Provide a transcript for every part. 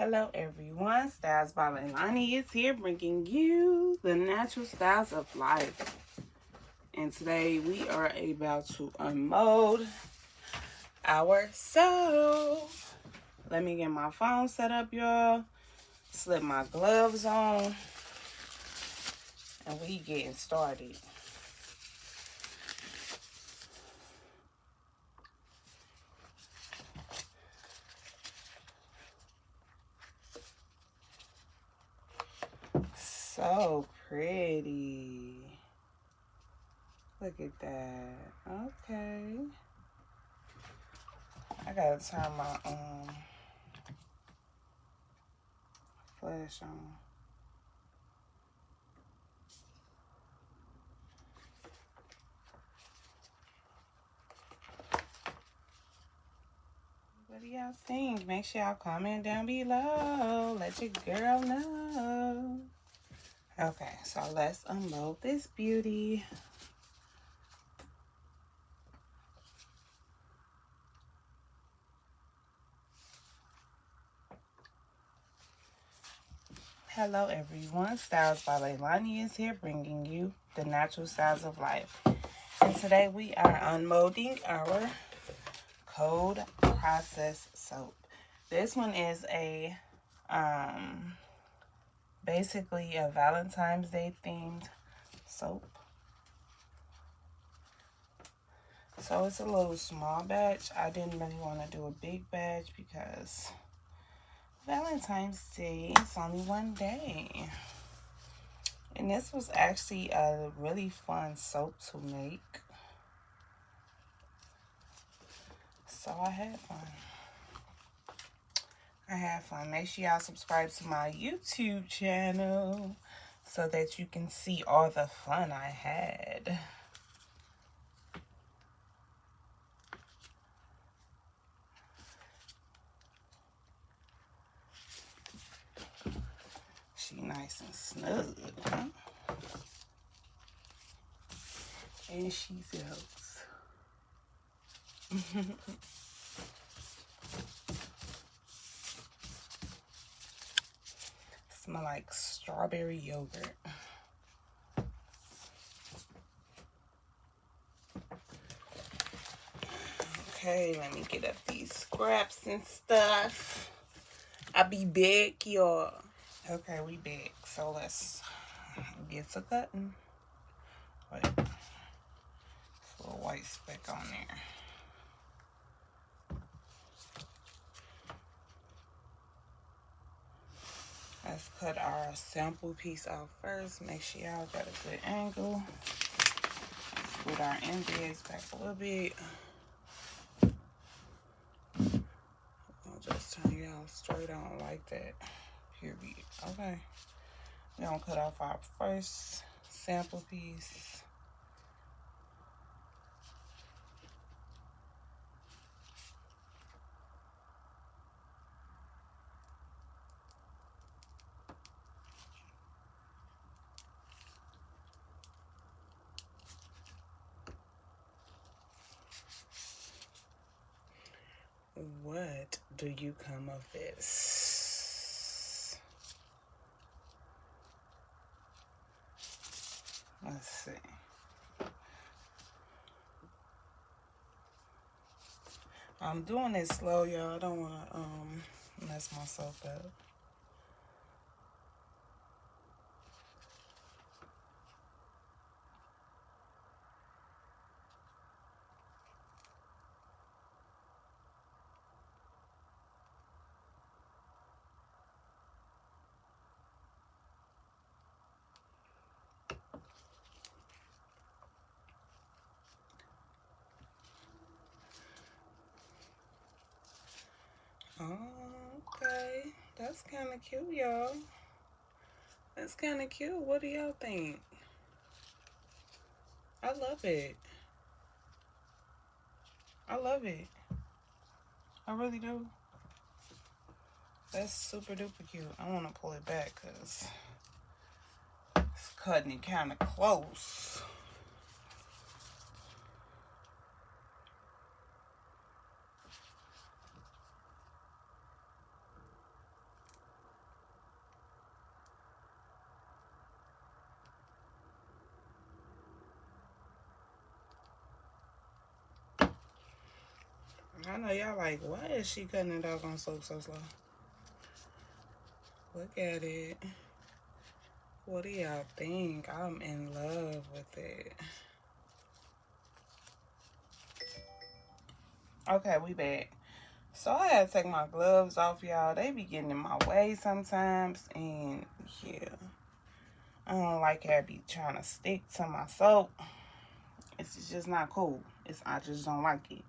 Hello everyone, StylesbyLailani is here bringing you the natural styles of life. And today we are about to unmold our soul. Let me get my phone set up, y'all. Slip my gloves on. And we getting started. So pretty. Look at that. Okay. I gotta turn my flash on. What do y'all think? Make sure y'all comment down below. Let your girl know. Okay, so let's unload this beauty. Hello everyone, StylesbyLailani is here bringing you the natural styles of life. And today we are unmolding our cold process soap. This one is a basically a Valentine's Day themed soap. So it's a little small batch. I didn't really want to do a big batch because Valentine's Day is only one day. And this was actually a really fun soap to make. So I had fun. Make sure y'all subscribe to my YouTube channel so that you can see all the fun I had. She nice and snug, huh? And she's else. Smell like strawberry yogurt. Okay, let me get up these scraps and stuff. I be back, y'all. Okay, we back. So let's get to cutting. Wait, there's a little white speck on there. Let's cut our sample piece out first. Make sure y'all got a good angle. Scoot our embeds back a little bit. I'll just turn y'all straight on like that. Period. Okay. We're gonna cut off our first sample piece. What do you come of this? Let's see. I'm doing it slow, y'all. I don't want to mess myself up. Okay, that's kind of cute, y'all. That's kind of cute. What do y'all think? I love it. I love it. I really do. That's super duper cute. I want to pull it back because it's cutting it kind of close. I know y'all like, why is she cutting it off on soap so slow? Look at it. What do y'all think? I'm in love with it. Okay, we back. So I had to take my gloves off, y'all. They be getting in my way sometimes. And yeah, I don't like how it be trying to stick to my soap. It's just not cool. I just don't like it.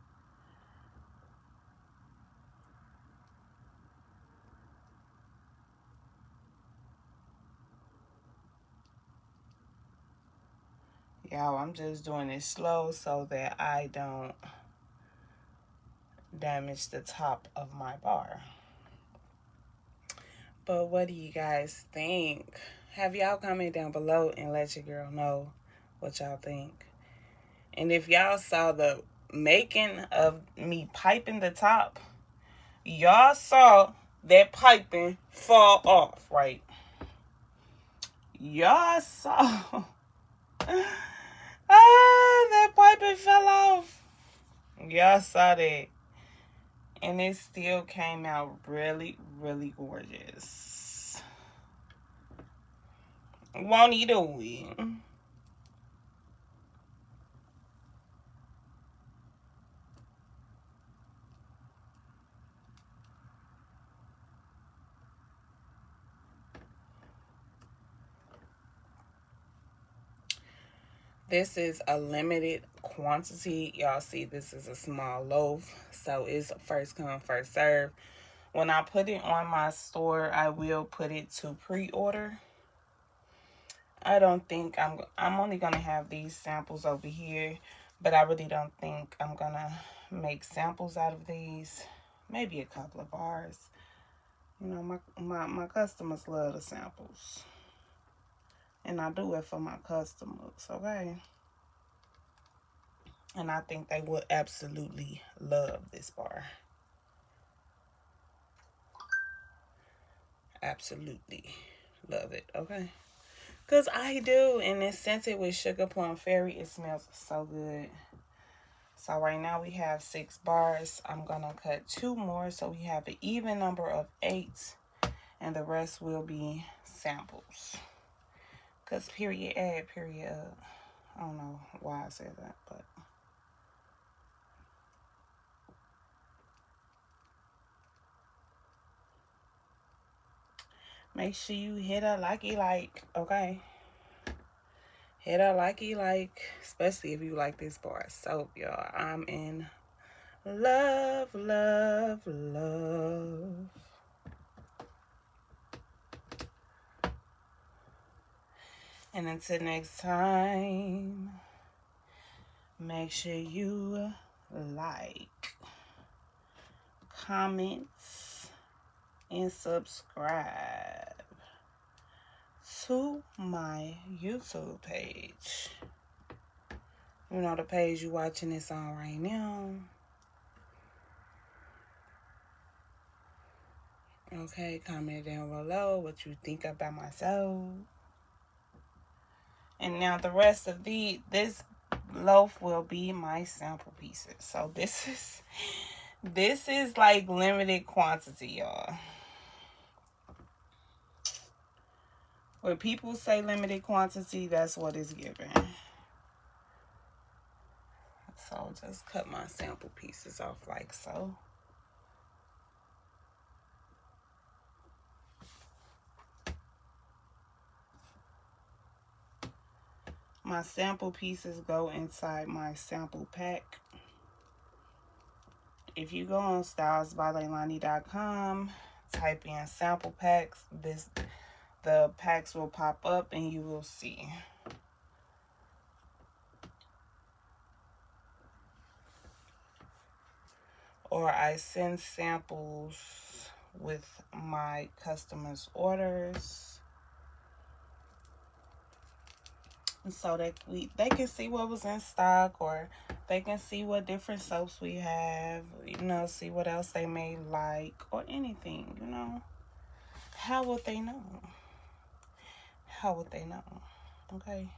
Y'all, I'm just doing it slow so that I don't damage the top of my bar. But what do you guys think? Have y'all comment down below and let your girl know what y'all think. And if y'all saw the making of me piping the top, y'all saw that piping fall off, right? Y'all saw that piping fell off. Y'all saw that. And it still came out really, really gorgeous. Won't he do it? This is a limited quantity. Y'all see this is a small loaf. So it's first come, first serve. When I put it on my store, I will put it to pre-order. I don't think I'm only gonna have these samples over here, but I really don't think I'm gonna make samples out of these. Maybe a couple of bars. You know, my customers love the samples. And I do it for my customers, okay? And I think they would absolutely love this bar. Absolutely love it, okay? Because I do, and it's scented with Sugar Plum Fairy. It smells so good. So right now we have 6 bars. I'm going to cut 2 more so we have an even number of 8. And the rest will be samples. Because period add, period up. I don't know why I said that, but. Make sure you hit a likey like, okay? Hit a likey like, especially if you like this bar of soap, y'all. I'm in love, love, love. And until next time, make sure you like, comment, and subscribe to my YouTube page. You know, the page you're watching this on right now. Okay, comment down below what you think about myself. And now the rest of this loaf will be my sample pieces. So this is like limited quantity, y'all. When people say limited quantity, that's what it's given. So I'll just cut my sample pieces off like so. My sample pieces go inside my sample pack. If you go on StylesbyLailani.com, type in sample packs, the packs will pop up and you will see. Or I send samples with my customers' orders. So that they can see what was in stock, or they can see what different soaps we have, you know, see what else they may like, or anything, you know. How would they know? How would they know? Okay.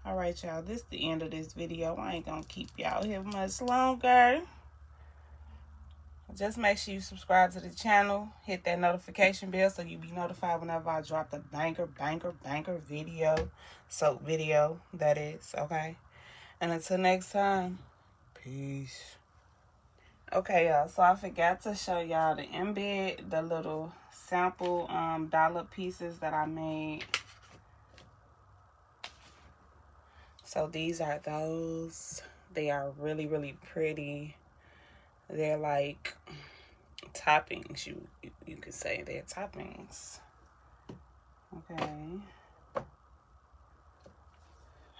All right, y'all, this is the end of this video. I ain't gonna keep y'all here much longer. Just make sure you subscribe to the channel, hit that notification bell so you be notified whenever I drop the banger video, soap video, that is, okay? And until next time, peace. Okay, y'all, so I forgot to show y'all the embed, the little sample dollar pieces that I made. So these are those. They are really, really pretty. They're like toppings, you could say. They're toppings. Okay.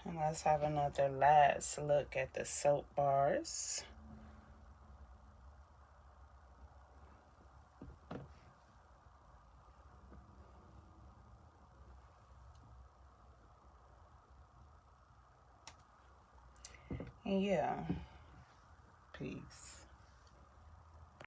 And let's have another last look at the soap bars. And yeah, peace.